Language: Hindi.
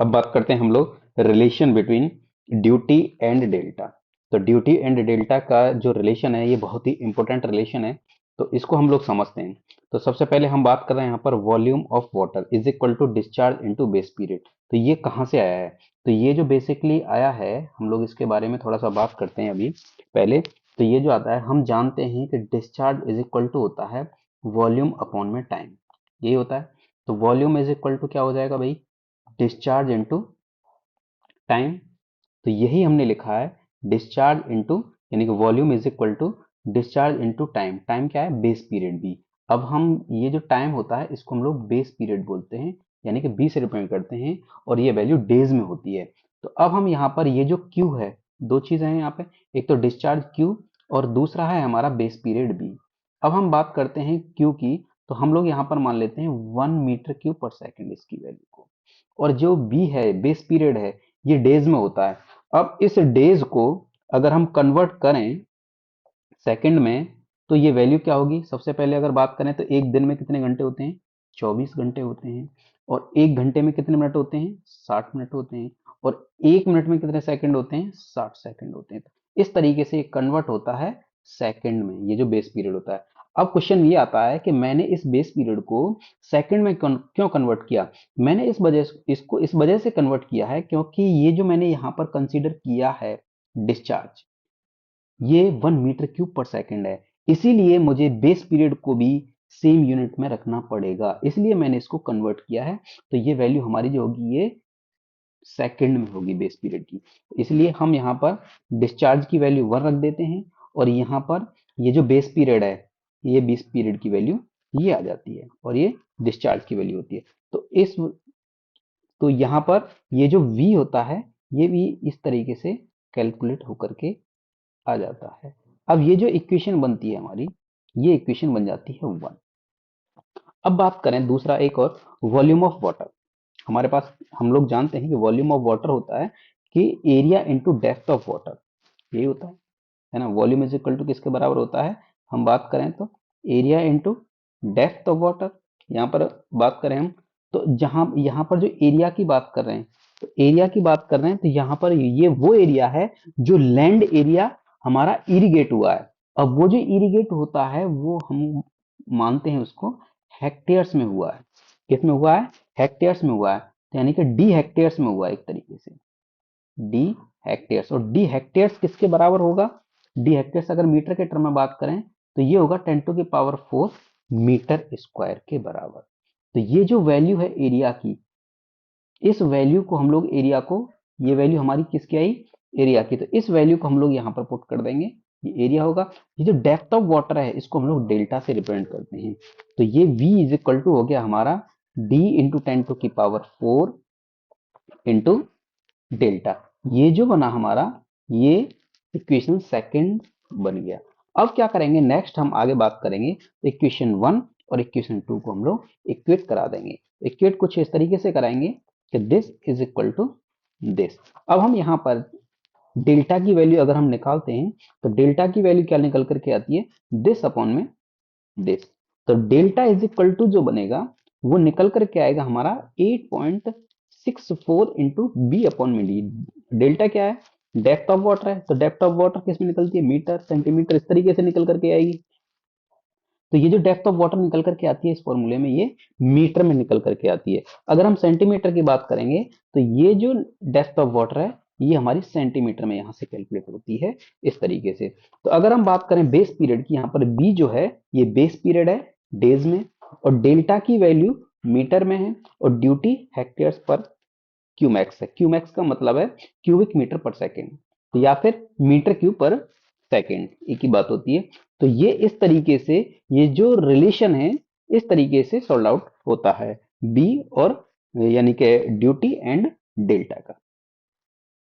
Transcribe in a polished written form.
अब बात करते हैं हम लोग relation between duty and delta. तो ड्यूटी एंड डेल्टा का जो रिलेशन है ये बहुत ही इंपॉर्टेंट रिलेशन है, तो इसको हम लोग समझते हैं। तो सबसे पहले हम बात कर रहे हैं यहाँ पर volume of water is equal to discharge into base period. तो ये कहाँ से आया है? तो ये जो बेसिकली आया है, हम लोग इसके बारे में थोड़ा सा बात करते हैं अभी पहले। तो ये जो आता है, हम जानते हैं कि डिस्चार्ज इज इक्वल टू होता है वॉल्यूम अपॉन में टाइम, यही होता है। तो वॉल्यूम इज इक्वल टू क्या हो जाएगा भाई? Discharge into time. तो यही हमने लिखा है, डिस्चार्ज इनटू, यानी कि volume is equal to discharge into time. Time क्या है? Base period B. अब हम ये जो टाइम होता है इसको हम लोग बेस पीरियड बोलते हैं, यानी कि बी से रिप्रेजेंट करते हैं, और ये वैल्यू डेज में होती है। तो अब हम यहाँ पर ये जो क्यू है, दो चीजें हैं यहाँ पे, एक तो डिस्चार्ज क्यू और दूसरा है हमारा बेस पीरियड बी। अब हम बात करते हैं क्यू की, तो हम लोग यहाँ पर मान लेते हैं 1 मीटर क्यूब पर सेकेंड इसकी वैल्यू को, और जो बी है बेस पीरियड है ये डेज में होता है। अब इस डेज को अगर हम कन्वर्ट करें सेकंड में, तो ये वैल्यू क्या होगी? सबसे पहले अगर बात करें तो एक दिन में कितने घंटे होते हैं? 24 घंटे होते हैं। और एक घंटे में कितने मिनट होते हैं? 60 मिनट होते हैं। और एक मिनट में कितने सेकंड होते हैं? 60 सेकंड होते हैं। तो इस तरीके से ये कन्वर्ट होता है सेकंड में, ये जो बेस पीरियड होता है। अब क्वेश्चन ये आता है कि मैंने इस बेस पीरियड को सेकंड में क्यों कन्वर्ट किया? मैंने इसको इस वजह से कन्वर्ट किया है क्योंकि ये जो मैंने यहाँ पर कंसीडर किया है डिस्चार्ज, ये 1 मीटर क्यूब पर सेकंड है। इसीलिए मुझे बेस पीरियड को भी सेम यूनिट में रखना पड़ेगा, इसलिए मैंने इसको कन्वर्ट किया है। तो ये वैल्यू हमारी जो होगी ये सेकंड में होगी बेस पीरियड की। इसलिए हम यहाँ पर डिस्चार्ज की वैल्यू 1 रख देते हैं, और यहाँ पर ये जो बेस पीरियड है, ये बेस पीरियड की वैल्यू ये आ जाती है, और ये डिस्चार्ज की वैल्यू होती है। तो यहाँ पर ये जो v होता है, ये भी इस तरीके से कैलकुलेट होकर के आ जाता है। अब ये जो इक्वेशन बनती है हमारी, ये इक्वेशन बन जाती है 1। अब बात करें दूसरा एक और, वॉल्यूम ऑफ वाटर। हमारे पास, हम लोग जानते हैं कि वॉल्यूम ऑफ वाटर होता है कि area into depth of water, यही होता है ना। वॉल्यूम इज इक्वल टू किसके बराबर होता है? हम बात करें तो area into depth of water. यहाँ पर बात करें हम, तो जहां यहाँ पर जो एरिया की बात कर रहे हैं, तो एरिया की बात कर रहे हैं, तो यहाँ पर ये वो एरिया है जो लैंड एरिया हमारा इरिगेट हुआ है। अब वो जो इरिगेट होता है वो हम मानते हैं उसको हेक्टेयर्स में हुआ है। किस में हुआ है? हेक्टेयर्स में हुआ है। तो यानी कि डी हेक्टेयर्स में हुआ है एक तरीके से, डी हेक्टेयर्स। और डी हेक्टेयर्स किसके बराबर होगा? डी हेक्टेयर्स अगर मीटर के टर्म में बात करें तो ये होगा 10⁴ मीटर स्क्वायर के बराबर। तो ये जो वैल्यू है एरिया की, इस वैल्यू को हम लोग एरिया को, ये वैल्यू हमारी किसकी आई? एरिया की। तो इस वैल्यू को हम लोग यहाँ पर पुट कर देंगे, ये एरिया होगा। ये जो डेप्थ ऑफ वाटर है इसको हम लोग डेल्टा से रिप्रेजेंट करते हैं। तो ये v इज इक्वल टू हो गया हमारा d इंटू 10⁴ इंटू डेल्टा। ये जो बना हमारा, ये इक्वेशन सेकंड बन गया। अब क्या करेंगे नेक्स्ट, हम आगे बात करेंगे। तो इक्वेशन 1 और इक्वेशन 2 को हम लोग इक्वेट करा देंगे। इक्वेट कुछ इस तरीके से कराएंगे कि this is equal to this. अब हम यहाँ पर डेल्टा की वैल्यू अगर हम निकालते हैं, तो डेल्टा की वैल्यू क्या निकल करके आती है? दिस अपॉन में दिस। तो डेल्टा इज इक्वल टू जो बनेगा वो निकल करके आएगा हमारा 8.64 इंटू बी अपॉन में डी। डेल्टा क्या है? डेप्थ ऑफ वाटर है। तो डेप्थ ऑफ वाटर किस में निकलती है? मीटर, सेंटीमीटर, इस तरीके से निकल करके आएगी। तो ये जो डेप्थ ऑफ वाटर निकल करके आती है इस फॉर्मूले में, ये मीटर में निकल करके आती है। अगर हम सेंटीमीटर की बात करेंगे तो ये जो डेप्थ ऑफ वाटर है ये हमारी सेंटीमीटर में यहाँ से कैलकुलेट होती है इस तरीके से। तो अगर हम बात करें बेस पीरियड की, यहाँ पर बी जो है ये बेस पीरियड है डेज में, और डेल्टा की वैल्यू मीटर में है, और ड्यूटी हेक्टेयर्स पर क्यूमैक्स है। क्यूमैक्स का मतलब है क्यूबिक मीटर पर सेकेंड, या फिर मीटर क्यूब पर सेकेंड, एक ही बात होती है। तो ये इस तरीके से, ये जो रिलेशन है इस तरीके से सॉल्व आउट होता है बी और, यानी कि ड्यूटी एंड डेल्टा का।